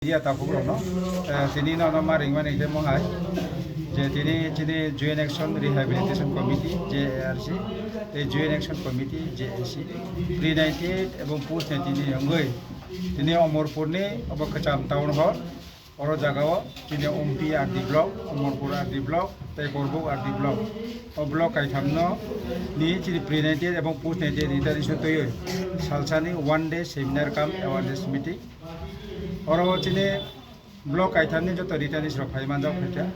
Dia tahu no, sini no maring mana itu mohai. Jadi ini Joint Action Rehabilitation Committee JARC, Joint Action Committee JAC, pre-98 এবং post-98 ni anggai. Ini Omorpur ni apa kecam tahun hal, orang jagawa, ini Ompi RD Block, Omorpur RD Block, tapi Korbuk RD Block. Block kait hamno ni ini pre-98 এবং post-98 ni tadi suatu salsani one day seminar camp awareness meeting. Orang cini blok kaitan ni joto retanis rok hai manjau kerja.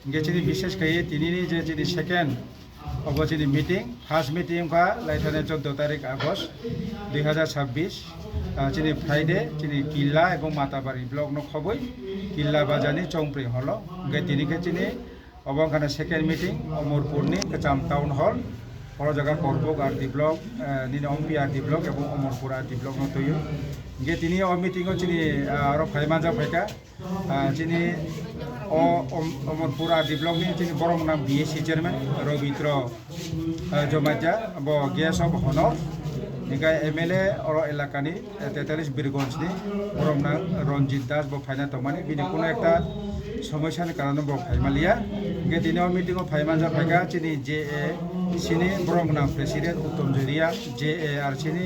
Inge cini bisnes kaya tini ni je cini second obo cini meeting, first meeting ka laitane 14 tarik Agust 2026 cini Friday cini Killa এবং Matabari blok no khoboi Killa bajani Chongpri holo. Inge tini ke cini obo kana second meeting Omorpur ni Kecam Town Hall. Orang jaga Korbuk RD Block, ni Ompi RD Block এবং Omorpur RD Block no tuyu. Inge tini o meeting o cini rok hai manjau pheka cini o Omorpur RD Block ni cini borong nam BSC chairman Robitro Jomaja bo guest of honor Nika MLA oro elakani Tetalis Birgonj ni borong nam Ronjit Das bo phaina tomani bini kuno ekta সমস্যা ni কারণে bo phaimaliya inge tini o meeting o phai manjau pheka cini JA sini borong nam president Uttom Joria JARC ni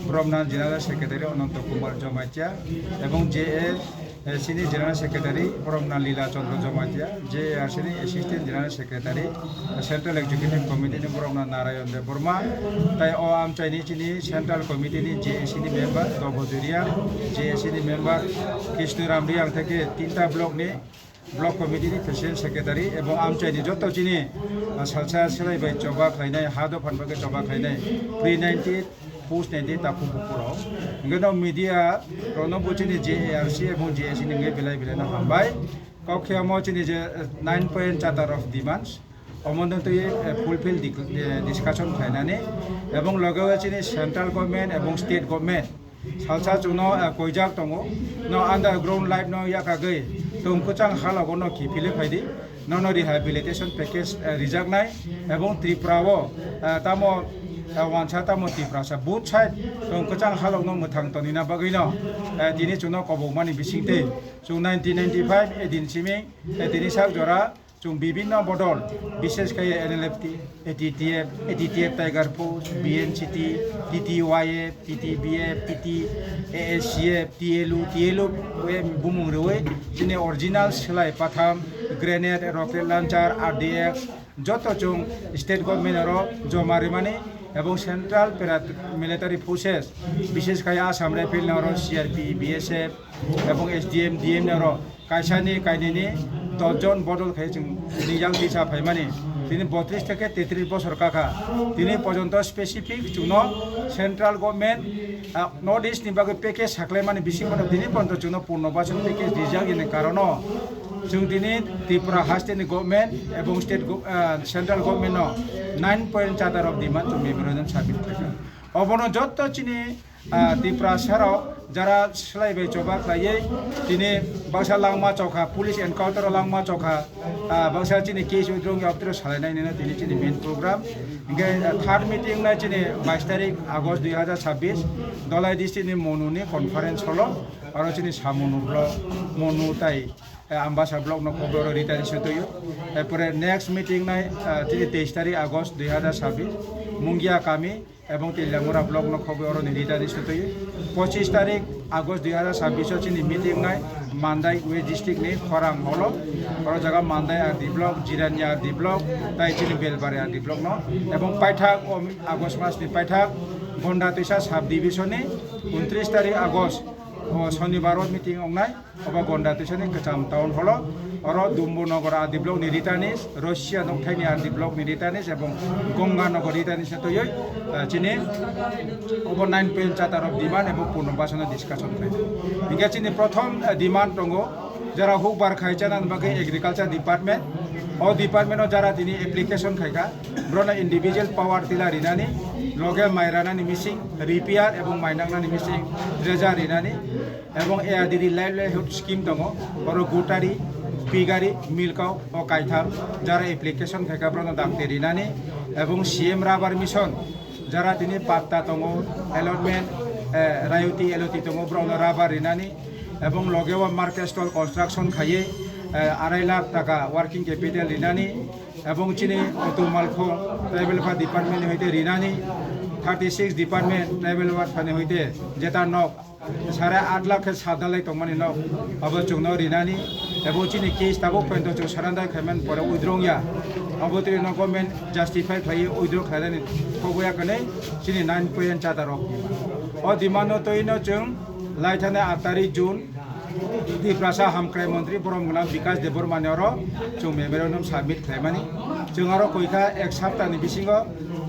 borong nam general secretary Ananta Kumar Jomatia এবং JA sini general secretary borong nam Lila Chandra Jomatia JARC ni assistant general secretary central executive committee ni borong nam Narayan Dev Burma tai o am chai ni central committee ni JAC ni member Tobo Joria JAC ni member Krishna Ramriang থেকে তিনটা block ni block committee ni president secretary এবং আমচাইনি যত চিনি salsa সেলাইবাই জবা খাইনাই হাদো ফানবাগে জবা খাইনাই pre-98 post-98 তাপুপুরাও ইংগেনো media রনবুচিনি JARC এবং JAC ni ngai belai belai na hambai kaukhiamo chini je 9 point charter of demands অমন্দন তো fulfil discussion খাইনানি এবং লগেও চিনি সেন্ট্রাল গভর্নমেন্ট এবং state government salsa chuno koijak tongo no underground life no yakagai tum kuchang halago no kipile phaidi no rehabilitation package rijak nai ebong triprao tamo wancha tamo tripra sa both side tum kuchang halog no muthang tonina bagai no dini chuno kobomani bisingte chu 1995 edin siming edini sak jora chung bibinno bodol বিশেষ করে NLFT ATTF Tiger Force BNCT TTYF TTBF ASCF TLU bumung rewe jini original selai patham grenade rocket launcher RDX joto chung state government ro jomari mani এবং central military forces বিশেষ করে Assam rifle নর CRP BSF এবং SDM DM নর কাইসানি কাইনিনি 10 জন বদল খাইছেন নিজাং দিশা ফাইমানি তিনি 32 থেকে 33 বছর কাকা তিনি পর্যন্ত স্পেসিফিক চুনো সেন্ট্রাল গভর্নমেন্ট নর্থ ইস্ট নিবাগে প্যাকেজ সাকলাই মানে বেশি মানে তিনি পর্যন্ত চুনো পূর্ণবাসন প্যাকেজ রিজাল্ট এর কারণ जों दिनै त्रिपुरा हास्टेटनि गभर्नमेन्ट এবং state central government 9 point charter of demand जों मेमोरेंडम साबमिट खालामो अबनो जत्त चिनि त्रिपुरा शहराव যারা সেলাইবাই জবা খাইয়ে দিনে বাক্সা লাংমা চৌকা পুলিশ এনকাউন্টার লাংমা চৌকা বাক্সা চিনি কেস উইথড্রং অফিসার সালাইনাই নিনা দিনে চিনি মেন প্রোগ্রাম ইংগে থার্ড মিটিং না চিনি 22 তারিখ আগস্ট 2026 দলাই ডিস্ট্রিক্টনি মনুনি কনফারেন্স হলো আর চিনি সামনু ব্লক মনু তাই আম্বাসা ব্লক ন খবর রিটারিস হতইও এরপরে নেক্সট মিটিং নাই চিনি 23 তারিখ আগস্ট 2026 মুঙ্গিয়া কামি এবং তিলামুরা ব্লক ন খবর রিটারিস হতইও 25 তারিখ আগস্ট 2026 চিনি মিটিং নাই মান্দাই ওয়ে ডিস্ট্রিক্ট নি খরাং হলো আর জায়গা Mandai RD block Jirania RD block তাই চিনি বেলবারি RD ব্লক ন এবং পাইঠাক আগস্ট মাস নি পাইঠাক গন্ডা তৈসা সাব ডিভিশনে 29 তারিখ আগস্ট শনিবার মিটিং অংনাই অবা গন্ডা তৈসানি কচাম টাউন হলো আর দুম্বনগর RD ব্লক নি রিটার্নিস রাশিয়া নংথাইনি RD ব্লক নি রিটার্নিস এবং গঙ্গানগর রিটার্নিস তৈয় চিনি over 9 point charter of demand এবং পূর্ণবাসন ডিসকাশন খাই ইংগে চিনি প্রথম ডিমান্ড দङ যারা হুকবার খাইচানান বাকে এগ্রিকালচার ডিপার্টমেন্ট ও ডিপার্টমেন্ট যারা তিনি অ্যাপ্লিকেশন খাইকা ব্রনা ইন্ডিভিজুয়াল পাওয়ার টিলা রিনানি লগে মাইরানানি মিসিং রিপিয়ার এবং মাইনাংনানি মিসিং ট্রেজার রিনানি এবং এআরডি লাইভলিহুড স্কিম দङ আর গোটারি পিগারি মিলকাও ও কাইথাম যারা অ্যাপ্লিকেশন খাইকা ব্রনা দামতে রিনানি এবং CM রাবার মিশন যারা তিনি পাত্তা দङ অ্যালটমেন্ট রায়তি এলতি দङ ব্রনা রাবার রিনানি এবং লগেও মার্কেট স্টল কনস্ট্রাকশন খাইয়ে 2.5 লাখ টাকা ওয়ার্কিং ক্যাপিটাল রিনানি এবং চিনি অটো মালখং ট্রাইবেল ওয়েলফেয়ার ডিপার্টমেন্ট হইতে রিনানি 36 ডিপার্টমেন্ট ট্রাইবেল ওয়েলফেয়ার হইতে যেটা নক 8.5 লাখ সাদালাই তংমানি নক আবো চুংনো রিনানি এবং চিনি কেস তাবো পয়েন্ট চুং সারান্দা খাইমান পরে উইদ্রংয়া আবো তে ন গভর্নমেন্ট জাস্টিফাই খাইয়ে উইদ্র খাইলানি খবয়া কনে চিনি 9 চাতা রক ও ডিমান্ড তৈন চুং লাইথানে 8 তারিখ জুন दिप्रासा हामक्राय मंत्री बरमगना विकास देबरमानियार जों मेमोरेन्डाम साबमिट खालामनानै जों आरो कयका एक सप्ताहनि बिसिङाव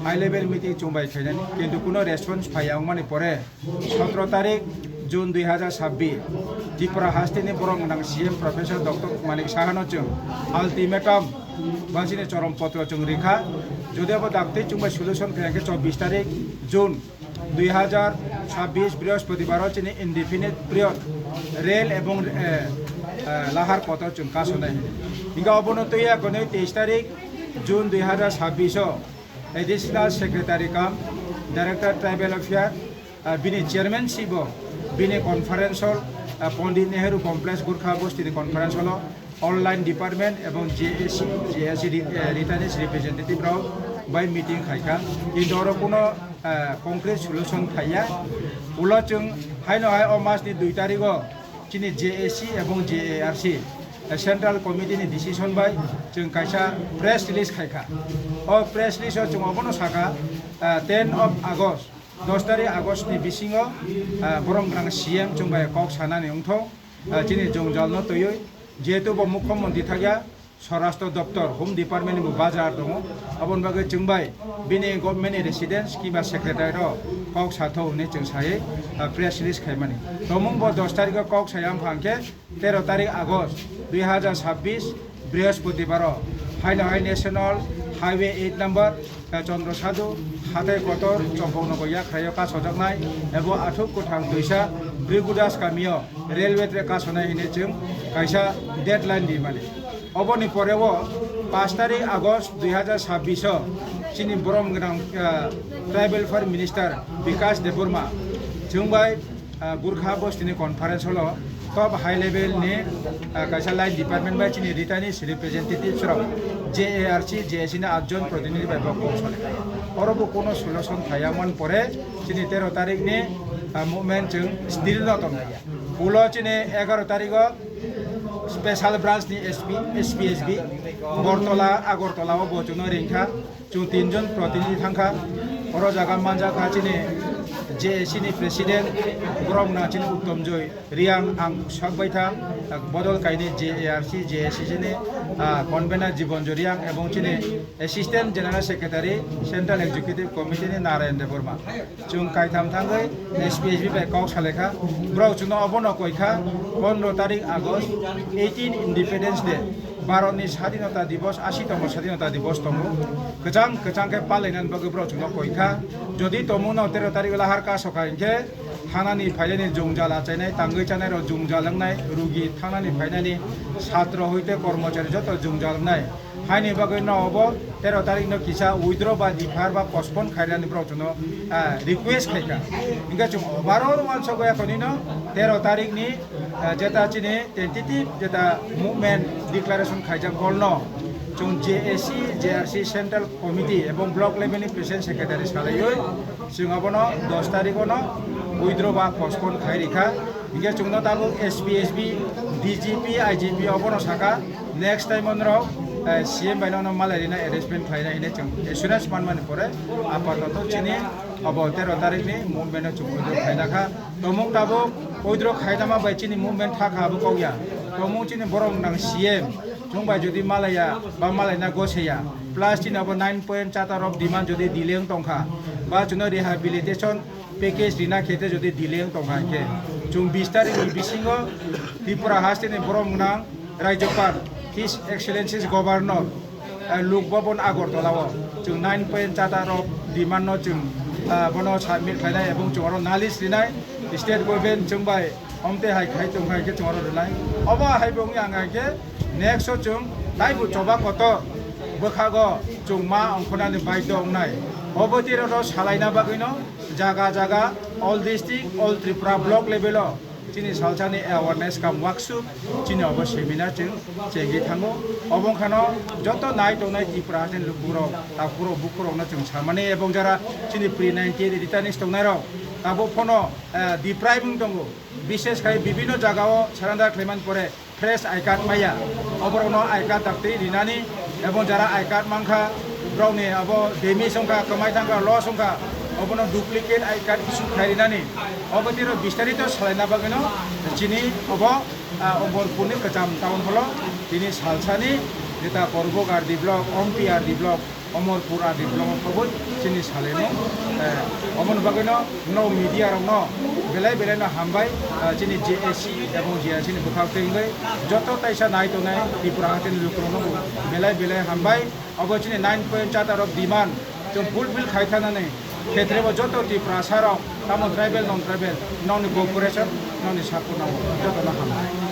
हाई लेभेल मिटिं जोंबाय खायनानै किन्तु कुनो रेसपन्स फायामानि परे 17 तारिख जुन 2026 त्रिपुरा हास्टेनि बरमगना सीएम प्रोफेसर डॉक्टर मानिक साहानो जों अल्टिमेटाम बांसिनि चरम पत्र जों रेखा जदिबो दाक्ति जोंबाय सल्युशन खायाखै 24 तारिख जुन 2026 बृहस्पतिबार चिनी इनडिफिनिट पिरियड रेल एवं लाहार पथ जों कासनाय हिंगा अबनतया गने 23 तारिख June 2026 additional secretary cum director tribal affair बिनि चेयरमैनशिप बिनि conference hall Pandit Nehru complex Gurkha बस्तिनि कन्फारेंस हल ऑनलाइन डिपार्टमेंट एवं जेएससी रिटार्निंग रिप्रेजेंटेटिव राव बाय मीटिंग खायखा किन्तु कोनो कंक्रीट सल्यूशन थाया उला जों हायनो हाय मासनि 2 तारिखआव चिनि जेएससी एवं जेएआरसी सेंट्रल कमिटिनि डिसिजन बाय जों कायसा प्रेस रिलीज खायखा ओ प्रेस रिलीजआव जों अबनो साका 10 आगस्ट 10 तारिख आगस्टनि बिसिङाव बरमगना सीएम जों बाय कक सानानि उंथं चिनि जों जालनो तयै जेहेतु मुख्यमंत्री थाया स्वराष्ट्र दफ्तर होम डिपार्टमेंट बाजार दङ अबन बागै जोंबाय बिनि गभर्नमेंट रेसिडेंस किबा सेक्रेटारि कक साथौ ने जों सायै प्रेस रिलीज खायमानि तमुंग 10 तारिख कक सायाम फांके 13 तारिख आगस्ट 2026 बृहस्पतिबार high national highway 8 number Chandra Sadhu हाथाय कटर चम्पकनगया खायो का सजगनाय एबो आठु कुथां दैसा ब्रिगुदास गामियाव रेलवे ट्रेक कासनाय हिने जों कायसा डेडलाइन दिमानि अबनि परेव 5 तारिख आगस्ट 2026 चिनि बरमगना tribal welfare minister Bikash Debbarma जोंबाय गुरखा बस्तिनि conference hall top high level ने कायसा लाइन डिपार्टमेंट बाय चिनि रिटार्निंग रिप्रेजेंटेटिव्स राव जेएआरसी जेएससी ने 8 जन प्रतिनिधि बाय बकौ सले अरबो कोनो सल्यूशन थायामन परे चिनि 13 तारिख ने मूवमेंट जों स्टिल नतन उलो चिनि 11 तारिख स्पेशल ब्रांच नि एसपीएसबी बरतला आगरतला बचुनो रिंखा जों 3 जन प्रतिनिधि थांखा और जागा मानजा खाचिनि जेएससी नि प्रेसिडेंट बरमगना चिनि उत्तम जय रियां आं सकबायथा बदल कायनि जेएआरसी जेएससी नि कन्वेनर जीवन जरियां एवं चिनि assistant general secretary central executive committee नि नारायण देबरमा जों कायथाम थांगै एसपीएसबी बाय कक सालेखा ब्राव जुनो अबनो कयखा 15 तारिख आगस्ट 18 इंडिपेंडेंस डे भारतनि स्वाधीनता दिवस 80तम स्वाधीनता दिवस तमु गोजां के पालायनानै बगब्राव जुनो कयखा जदि तमुनो 13 तारिख लाहार का सकायके थानानि फायनायनि जुंजाल आचायनाय तांगै जानाय र जुंजालांनाय रुगि थानानि फायनायनि छात्र हইতে कर्मचारी जत जुंजालांनाय हायनि बागै नब 13 तारिख न किसा उइद्र बा डिफार बा पोस्टपोन खायनानि प्रचनो रिक्वेस्ट खायका इंगा जों बारर मानस गया कनिनो 13 तारिख नि जेता चिनि टेंटेटिव जेता मूवमेंट डिक्लेरेशन खायजा गलनो जों जेएससी जेआरसी सेंट्रल कमिटी एवं ब्लक लेवल नि प्रेसिडेंट सेक्रेटारि सालायै जों अबनो 10 तारिखनो उइद्र बा पोस्टपोन खायरिखा इंगा जोंनो दाबो एसपीएसबी डीजीपी आईजीपी अबनो साका नेक्स्ट टाइम अनरो सीएम बायनो मालायना अरेंजमेंट खायनायने जों एसुरेंस मानमानि परे आपातत चिनि अब 13 तारिख नि मूवमेंट जों उइद्र खायनाखा तमुं दाबो उइद्र खायनामा बाय चिनि मूवमेंट थाखाबो कौया तमुं चिनि बरमगना सीएम जोंबाय जुदि मालाया बा मालायना गसेया प्लास चिनाबो 9 चार्टर ऑफ डिमांड जुदि दिलें तंखा बा जुनो रिहेबिलिटेशन पैकेज दिना खेते जुदि दिलें तंखा के जों 20 तारिख नि बिसिङो त्रिपुरा हास्टेनि बरमगना राज्यपाल हिज एक्सेलेंसीज गवर्नर लुक भवन आगरतलाव जों 9 चार्टर ऑफ डिमांड जों बनो सबमिट खायनाय एवं जों नालिस लिनाय स्टेट गवर्नमेंट जोंबाय हमते हाय खाय जों हाय के जों लिनाय अब हायबोंनि आंगाके नेक्स्ट जों दाइबो जबा कत बखागो जों मा अंखनानि बायद अंनाय अबतिरो सालायना बागैनो जागा जागा all district all Tripura block level chini salchani awareness kam workshop chini obo seminar chengi thango obong khano joto nai to nai Tripura hasten lukuro tapuro bukuro na chung samani ebong jara chini pre-19 returning stongnai ro tabo phono depriving tongo বিশেষ করে বিভিন্ন জায়গাও সারান্দা Clement করে fresh I card মাইয়া অবরণ I card Tapti রিনানি এবং যারা I card মাংখা brownie আব demi সংখ্যা কমাই থাকা ল সংখ্যা অবন ডুপ্লিকেট আই কার্ড কিছু খাইরিনানি অবতির বিস্তারিত সালাইনা বাগেন চিনি অব অম্বরপুরনি কচাম টাউন হল তিনি সালসানি যেটা করবক আর ডিব্লক অম্পি আর ডিব্লক অমরপুর আর ডিপ্লমা খবর চিনি সালেনো অমন বাগেন ন মিডিয়া রং বেলাই বেলাই হামবাই চিনি জেএসি এবং জিএসি বুখাওতে যত তাইসা নাই তো নাই ত্রিপুরা হাতে লুকুরনো বেলাই বেলাই হামবাই অব চিনি 9.4 অফ ডিমান্ড जों फुलफिल खायथानानै क्षेत्रे যত ত্রিপুরা সারাও তামো ট্রাইবেল নন ট্রাইবেল নন কোঅপারেশন নন সাপোর্ট নাও যত না হামবাই